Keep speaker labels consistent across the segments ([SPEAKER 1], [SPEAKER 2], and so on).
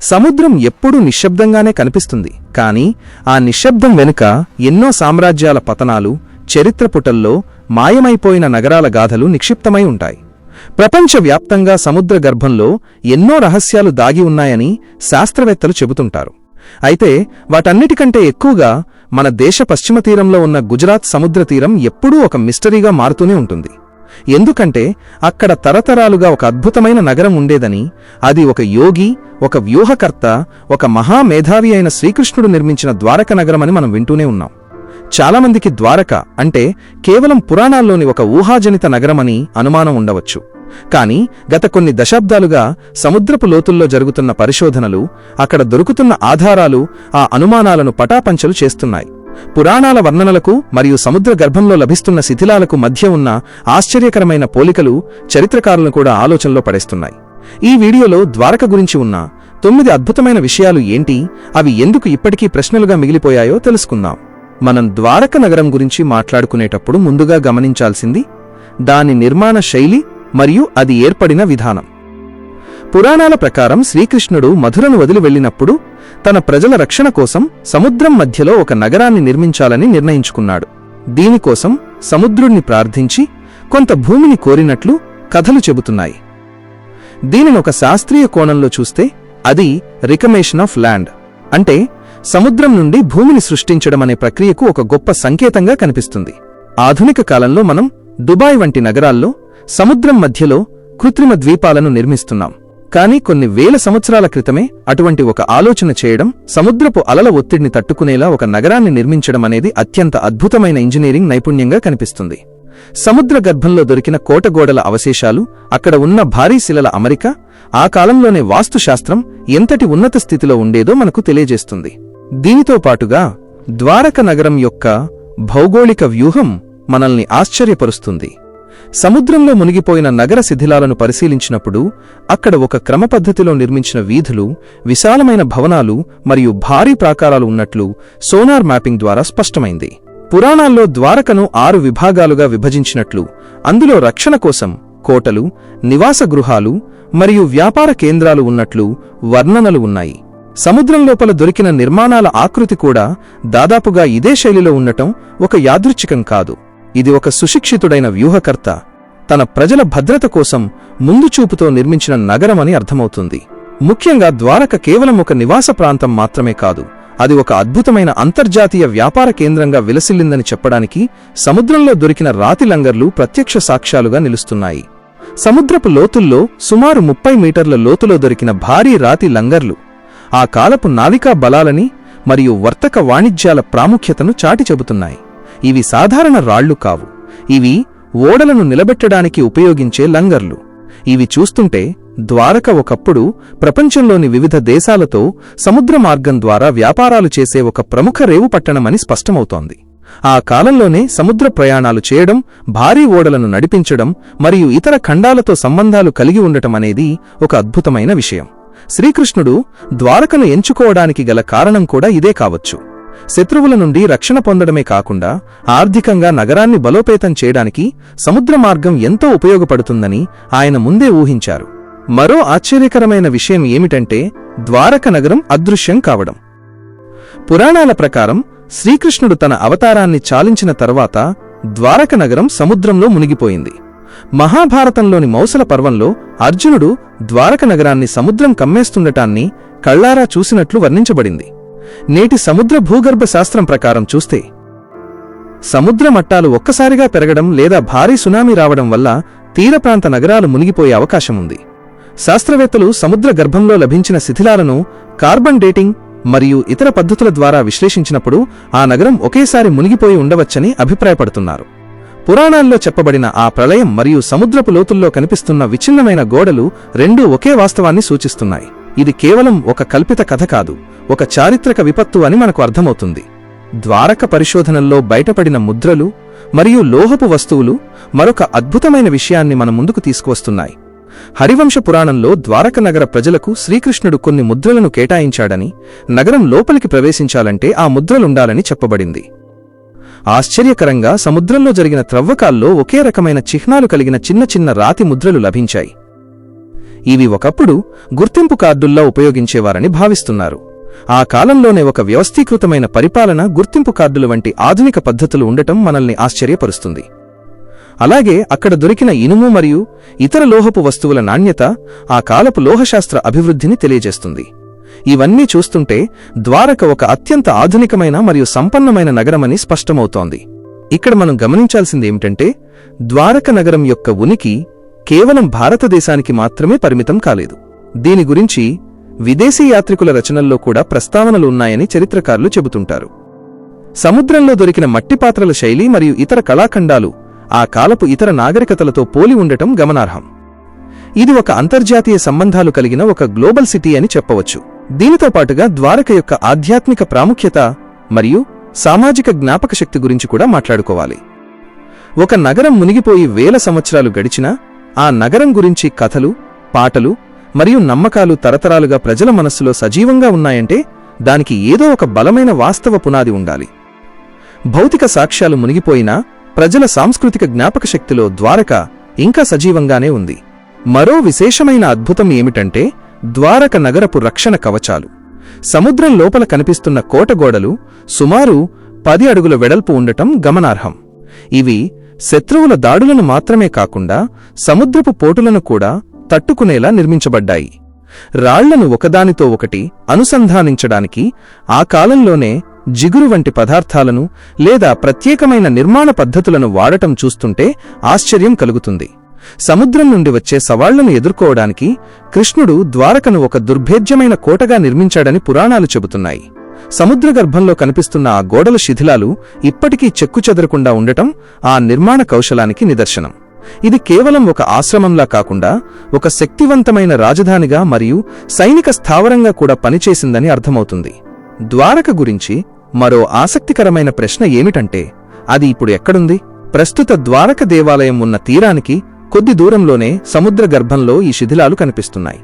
[SPEAKER 1] సముద్రం ఎప్పుడూ నిశ్శబ్దంగానే కనిపిస్తుంది, కానీ ఆ నిశ్శబ్దం వెనుక ఎన్నో సామ్రాజ్యాల పతనాలు, చరిత్ర పుటల్లో మాయమైపోయిన నగరాల గాథలు నిక్షిప్తమై ఉంటాయి. ప్రపంచవ్యాప్తంగా సముద్ర గర్భంలో ఎన్నో రహస్యాలు దాగి ఉన్నాయని శాస్త్రవేత్తలు చెబుతుంటారు. అయితే వాటన్నిటికంటే ఎక్కువగా మన దేశ పశ్చిమ తీరంలో ఉన్న గుజరాత్ సముద్ర తీరం ఎప్పుడూ ఒక మిస్టరీగా మారుతూనే ఉంటుంది. ఎందుకంటే అక్కడ తరతరాలుగా ఒక అద్భుతమైన నగరం ఉండేదని, అది ఒక యోగి, ఒక వ్యూహకర్త, ఒక మహామేధావి అయిన శ్రీకృష్ణుడు నిర్మించిన ద్వారక నగరమని మనం వింటూనే ఉన్నాం. చాలామందికి ద్వారక అంటే కేవలం పురాణాల్లోని ఒక ఊహాజనిత నగరమని అనుమానం ఉండవచ్చు. కానీ గత కొన్ని దశాబ్దాలుగా సముద్రపు లోతుల్లో జరుగుతున్న పరిశోధనలు, అక్కడ దొరుకుతున్న ఆధారాలు ఆ అనుమానాలను పటాపంచలు చేస్తున్నాయి. పురాణాల వర్ణనలకు మరియు సముద్ర గర్భంలో లభిస్తున్న శిథిలాలకు మధ్య ఉన్న ఆశ్చర్యకరమైన పోలికలు చరిత్రకారులను కూడా ఆలోచనలో పడేస్తున్నాయి. ఈ వీడియోలో ద్వారక గురించి ఉన్న 9 అద్భుతమైన విషయాలు ఏంటి, అవి ఎందుకు ఇప్పటికీ ప్రశ్నలుగా మిగిలిపోయాయో తెలుసుకుందాం. మనం ద్వారక నగరం గురించి మాట్లాడుకునేటప్పుడు ముందుగా గమనించాల్సింది దాని నిర్మాణ శైలి మరియు అది ఏర్పడిన విధానం. పురాణాల ప్రకారం శ్రీకృష్ణుడు మధురను వదిలి వెళ్ళినప్పుడు తన ప్రజల రక్షణ కోసం సముద్రం మధ్యలో ఒక నగరాన్ని నిర్మించాలని నిర్ణయించుకున్నాడు. దీనికోసం సముద్రుణ్ణి ప్రార్థించి కొంత భూమిని కోరినట్లు కథలు చెబుతున్నాయి. దీనినొక శాస్త్రీయ కోణంలో చూస్తే అది రికమేషన్ ఆఫ్ ల్యాండ్, అంటే సముద్రం నుండి భూమిని సృష్టించడమనే ప్రక్రియకు ఒక గొప్ప సంకేతంగా కనిపిస్తుంది. ఆధునిక కాలంలో మనం దుబాయ్ వంటి నగరాల్లో సముద్రం మధ్యలో కృత్రిమ ద్వీపాలను నిర్మిస్తున్నాం. కానీ కొన్ని వేల సంవత్సరాల క్రితమే అటువంటి ఒక ఆలోచన చేయడం, సముద్రపు అలల ఒత్తిడిని తట్టుకునేలా ఒక నగరాన్ని నిర్మించడం అనేది అత్యంత అద్భుతమైన ఇంజనీరింగ్ నైపుణ్యంగా కనిపిస్తుంది. సముద్ర గర్భంలో దొరికిన కోటగోడల అవశేషాలు, అక్కడ ఉన్న భారీ శిలల అమరిక ఆ కాలంలోనే వాస్తుశాస్త్రం ఎంతటి ఉన్నత స్థితిలో ఉండేదో మనకు తెలియజేస్తుంది. దీనితో పాటుగా ద్వారక నగరం యొక్క భౌగోళిక వ్యూహం మనల్ని ఆశ్చర్యపరుస్తుంది. సముద్రంలో మునిగిపోయిన నగర శిథిలాలను పరిశీలించినప్పుడు అక్కడ ఒక క్రమపద్ధతిలో నిర్మించిన వీధులు, విశాలమైన భవనాలు మరియు భారీ ప్రాకారాలు ఉన్నట్లు సోనార్ మ్యాపింగ్ ద్వారా స్పష్టమైంది. పురాణాల్లో ద్వారకను 6 విభాగాలుగా విభజించినట్లు, అందులో రక్షణ కోసం కోటలు, నివాస గృహాలు మరియు వ్యాపార కేంద్రాలు ఉన్నట్లు వర్ణనలు ఉన్నాయి. సముద్రం లోపల దొరికిన నిర్మాణాల ఆకృతి కూడా దాదాపుగా ఇదే శైలిలో ఉండటం ఒక యాదృచ్ఛికం కాదు. ఇది ఒక సుశిక్షితుడైన వ్యూహకర్త తన ప్రజల భద్రత కోసం ముందుచూపుతో నిర్మించిన నగరమని అర్థమవుతుంది. ముఖ్యంగా ద్వారక కేవలం ఒక నివాస ప్రాంతం మాత్రమే కాదు, అది ఒక అద్భుతమైన అంతర్జాతీయ వ్యాపార కేంద్రంగా విలసిల్లిందని చెప్పడానికి సముద్రంలో దొరికిన రాతి లంగర్లు ప్రత్యక్ష సాక్ష్యాలుగా నిలుస్తున్నాయి. సముద్రపు లోతుల్లో సుమారు 30 మీటర్ల లోతులో దొరికిన భారీ రాతి లంగర్లు ఆ కాలపు నావికా బలాలని మరియు వర్తక వాణిజ్యాల ప్రాముఖ్యతను చాటి చెబుతున్నాయి. ఇవి సాధారణ రాళ్లు కావు, ఇవి ఓడలను నిలబెట్టడానికి ఉపయోగించే లంగర్లు. ఇవి చూస్తుంటే ద్వారక ఒకప్పుడు ప్రపంచంలోని వివిధ దేశాలతో సముద్ర మార్గం ద్వారా వ్యాపారాలు చేసే ఒక ప్రముఖ రేవు పట్టణమని స్పష్టమవుతోంది. ఆ కాలంలోనే సముద్ర ప్రయాణాలు చేయడం, భారీ ఓడలను నడిపించడం మరియు ఇతర ఖండాలతో సంబంధాలు కలిగి ఉండటం అనేది ఒక అద్భుతమైన విషయం. శ్రీకృష్ణుడు ద్వారకను ఎంచుకోవడానికి గల కారణం కూడా ఇదే కావచ్చు. శత్రువుల నుండి రక్షణ పొందడమే కాకుండా ఆర్థికంగా నగరాన్ని బలోపేతం చేయడానికి సముద్ర మార్గం ఎంతో ఉపయోగపడుతుందని ఆయన ముందే ఊహించారు. మరో ఆశ్చర్యకరమైన విషయం ఏమిటంటే ద్వారక నగరం అదృశ్యం కావడం. పురాణాల ప్రకారం శ్రీకృష్ణుడు తన అవతారాన్ని చాలించిన తర్వాత ద్వారక నగరం సముద్రంలో మునిగిపోయింది. మహాభారతంలోని మౌసల పర్వంలో అర్జునుడు ద్వారక నగరాన్ని సముద్రం కమ్మేస్తుండటాన్ని కళ్లారా చూసినట్లు వర్ణించబడింది. నేటి సముద్ర భూగర్భ శాస్త్రం ప్రకారం చూస్తే సముద్ర మట్టాలు ఒక్కసారిగా పెరగడం లేదా భారీ సునామీ రావడం వల్ల తీరప్రాంత నగరాలు మునిగిపోయే అవకాశముంది. శాస్త్రవేత్తలు సముద్ర గర్భంలో లభించిన శిథిలాలను కార్బన్ డేటింగ్ మరియు ఇతర పద్ధతుల ద్వారా విశ్లేషించినప్పుడు ఆ నగరం ఒకేసారి మునిగిపోయి ఉండవచ్చని అభిప్రాయపడుతున్నారు. పురాణాల్లో చెప్పబడిన ఆ ప్రళయం మరియు సముద్రపు లోతుల్లో కనిపిస్తున్న విచ్ఛిన్నమైన గోడలు రెండూ ఒకే వాస్తవాన్ని సూచిస్తున్నాయి. ఇది కేవలం ఒక కల్పిత కథ కాదు, ఒక చారిత్రక విపత్తు అని మనకు అర్థమవుతుంది. ద్వారక పరిశోధనల్లో బయటపడిన ముద్రలు మరియు లోహపు వస్తువులు మరొక అద్భుతమైన విషయాన్ని మన ముందుకు తీసుకువస్తున్నాయి. హరివంశ పురాణంలో ద్వారక నగర ప్రజలకు శ్రీకృష్ణుడు కొన్ని ముద్రలను కేటాయించాడని, నగరం లోపలికి ప్రవేశించాలంటే ఆ ముద్రలుండాలని చెప్పబడింది. ఆశ్చర్యకరంగా సముద్రంలో జరిగిన త్రవ్వకాల్లో ఒకే రకమైన చిహ్నాలు కలిగిన చిన్న చిన్న రాతి ముద్రలు లభించాయి. ఇవి ఒకప్పుడు గుర్తింపు కార్డుల్లో ఉపయోగించేవారని భావిస్తున్నారు. ఆ కాలంలోనే ఒక వ్యవస్థీకృతమైన పరిపాలన, గుర్తింపు కార్డుల వంటి ఆధునిక పద్ధతులు ఉండటం మనల్ని ఆశ్చర్యపరుస్తుంది. అలాగే అక్కడ దొరికిన ఇనుము మరియు ఇతర లోహపు వస్తువుల నాణ్యత ఆ కాలపు లోహశాస్త్ర అభివృద్ధిని తెలియజేస్తుంది. ఇవన్నీ చూస్తుంటే ద్వారక ఒక అత్యంత ఆధునికమైన మరియు సంపన్నమైన నగరమని స్పష్టమవుతోంది. ఇక్కడ మనం గమనించాల్సిందేమిటంటే, ద్వారక నగరం యొక్క ఉనికి కేవలం భారతదేశానికి మాత్రమే పరిమితం కాలేదు. దీని గురించి విదేశీ యాత్రికుల రచనల్లో కూడా ప్రస్తావనలు ఉన్నాయని చరిత్రకారులు చెబుతుంటారు. సముద్రంలో దొరికిన మట్టిపాత్రల శైలి మరియు ఇతర కళాఖండాలు ఆ కాలపు ఇతర నాగరికతలతో పోలి ఉండటం గమనార్హం. ఇది ఒక అంతర్జాతీయ సంబంధాలు కలిగిన ఒక గ్లోబల్ సిటీ అని చెప్పవచ్చు. దీనితో పాటుగా ద్వారక యొక్క ఆధ్యాత్మిక ప్రాముఖ్యత మరియు సామాజిక జ్ఞాపకశక్తి గురించి కూడా మాట్లాడుకోవాలి. ఒక నగరం మునిగిపోయి వేల సంవత్సరాలు గడిచినా ఆ నగరం గురించి కథలు, పాటలు మరియు నమ్మకాలు తరతరాలుగా ప్రజల మనస్సులో సజీవంగా ఉన్నాయంటే దానికి ఏదో ఒక బలమైన వాస్తవ పునాది ఉండాలి. భౌతిక సాక్ష్యాలు మునిగిపోయినా ప్రజల సాంస్కృతిక జ్ఞాపకశక్తిలో ద్వారక ఇంకా సజీవంగానే ఉంది. మరో విశేషమైన అద్భుతం ఏమిటంటే ద్వారక నగరపు రక్షణ కవచాలు. సముద్రం లోపల కనిపిస్తున్న కోటగోడలు సుమారు 10 అడుగుల వెడల్పు ఉండటం గమనార్హం. ఇవి శత్రువుల దాడులను మాత్రమే కాకుండా సముద్రపు పోటులను కూడా తట్టుకునేలా నిర్మించబడ్డాయి. రాళ్లను ఒకదానితో ఒకటి అనుసంధానించడానికి ఆ కాలంలోనే జిగురు వంటి పదార్థాలను లేదా ప్రత్యేకమైన నిర్మాణ పద్ధతులను వాడటం చూస్తుంటే ఆశ్చర్యం కలుగుతుంది. సముద్రం నుండి వచ్చే సవాళ్లను ఎదుర్కోవడానికి కృష్ణుడు ద్వారకను ఒక దుర్భేద్యమైన కోటగా నిర్మించాడని పురాణాలు చెబుతున్నాయి. సముద్రగర్భంలో కనిపిస్తున్న ఆ గోడల శిథిలాలు ఇప్పటికీ చెక్కుచెదరకుండా ఉండటం ఆ నిర్మాణ కౌశలానికి నిదర్శనం. ఇది కేవలం ఒక ఆశ్రమంలా కాకుండా ఒక శక్తివంతమైన రాజధానిగా మరియు సైనిక స్థావరంగా కూడా పనిచేసిందని అర్థమవుతుంది. ద్వారక గురించి మరో ఆసక్తికరమైన ప్రశ్న ఏమిటంటే, అది ఇప్పుడు ఎక్కడుంది? ప్రస్తుత ద్వారక దేవాలయం ఉన్న తీరానికి కొద్ది దూరంలోనే సముద్ర గర్భంలో ఈ శిథిలాలు కనిపిస్తున్నాయి.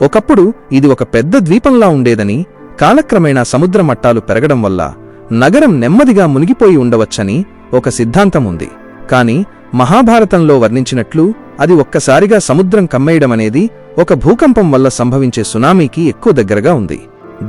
[SPEAKER 1] ఒకప్పుడు ఇది ఒక పెద్ద ద్వీపంలా ఉండేదని, కాలక్రమేణా సముద్ర మట్టాలు పెరగడం వల్ల నగరం నెమ్మదిగా మునిగిపోయి ఉండవచ్చని ఒక సిద్ధాంతం ఉంది. కాని మహాభారతంలో వర్ణించినట్లు అది ఒక్కసారిగా సముద్రం కమ్మేయడమనేది ఒక భూకంపం వల్ల సంభవించే సునామీకి ఎక్కువ దగ్గరగా ఉంది.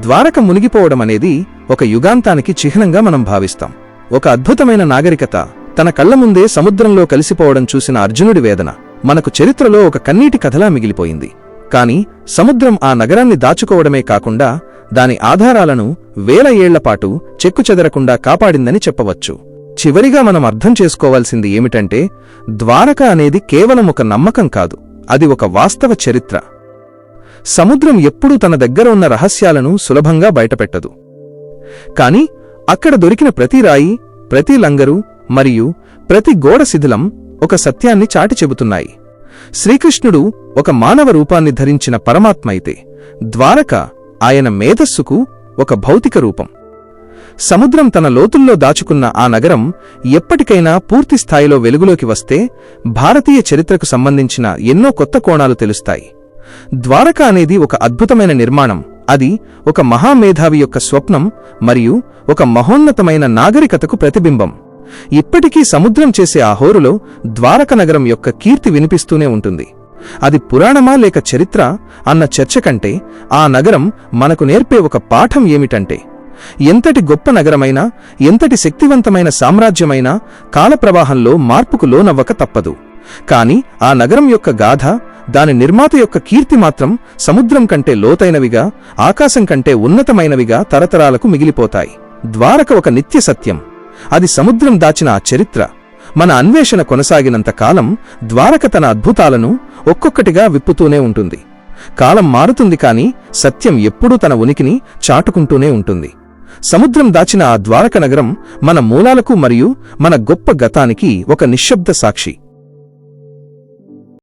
[SPEAKER 1] ద్వారక మునిగిపోవడం అనేది ఒక యుగాంతానికి చిహ్నంగా మనం భావిస్తాం. ఒక అద్భుతమైన నాగరికత తన కళ్ల ముందే సముద్రంలో కలిసిపోవడం చూసిన అర్జునుడి వేదన మనకు చరిత్రలో ఒక కన్నీటి కథలా మిగిలిపోయింది. కాని సముద్రం ఆ నగరాన్ని దాచుకోవడమే కాకుండా దాని ఆధారాలను వేల ఏళ్లపాటు చెక్కుచెదరకుండా కాపాడిందని చెప్పవచ్చు. చివరిగా మనం అర్థం చేసుకోవాల్సింది ఏమిటంటే, ద్వారక అనేది కేవలం ఒక నమ్మకం కాదు, అది ఒక వాస్తవ చరిత్ర. సముద్రం ఎప్పుడూ తన దగ్గర ఉన్న రహస్యాలను సులభంగా బయటపెట్టదు. కాని అక్కడ దొరికిన ప్రతి రాయి, ప్రతి లంగరు మరియు ప్రతి గోడ శిథిలం ఒక సత్యాన్ని చాటి చెబుతున్నాయి. శ్రీకృష్ణుడు ఒక మానవ రూపాన్ని ధరించిన పరమాత్మ అయితే, ద్వారక ఆయన మేధస్సుకు ఒక భౌతిక రూపం. సముద్రం తన లోతుల్లో దాచుకున్న ఆ నగరం ఎప్పటికైనా పూర్తి స్థాయిలో వెలుగులోకి వస్తే భారతీయ చరిత్రకు సంబంధించిన ఎన్నో కొత్త కోణాలు తెలుస్తాయి. ద్వారక అనేది ఒక అద్భుతమైన నిర్మాణం. అది ఒక మహామేధావి యొక్క స్వప్నం మరియు ఒక మహోన్నతమైన నాగరికతకు ప్రతిబింబం. ఇప్పటికీ సముద్రం చేసే ఆ హోరులో ద్వారక నగరం యొక్క కీర్తి వినిపిస్తూనే ఉంటుంది. అది పురాణమా లేక చరిత్ర అన్న చర్చ కంటే ఆ నగరం మనకు నేర్పే ఒక పాఠం ఏమిటంటే, ఎంతటి గొప్ప నగరమైనా, ఎంతటి శక్తివంతమైన సామ్రాజ్యమైనా కాలప్రవాహంలో మార్పుకు లోనవ్వక తప్పదు. కాని ఆ నగరం యొక్క గాథ, దాని నిర్మాత యొక్క కీర్తి మాత్రం సముద్రం కంటే లోతైనవిగా, ఆకాశం కంటే ఉన్నతమైనవిగా తరతరాలకు మిగిలిపోతాయి. ద్వారక ఒక నిత్య సత్యం. అది సముద్రం దాచిన ఆ చరిత్ర. మన అన్వేషణ కొనసాగినంత కాలం ద్వారక తన అద్భుతాలను ఒక్కొక్కటిగా విప్పుతూనే ఉంటుంది. కాలం మారుతుంది కాని సత్యం ఎప్పుడూ తన ఉనికిని చాటుకుంటూనే ఉంటుంది. సముద్రం దాచిన ఆ ద్వారక నగరం మన మూలాలకు మరియు మన గొప్ప గతానికి ఒక నిశ్శబ్ద సాక్షి.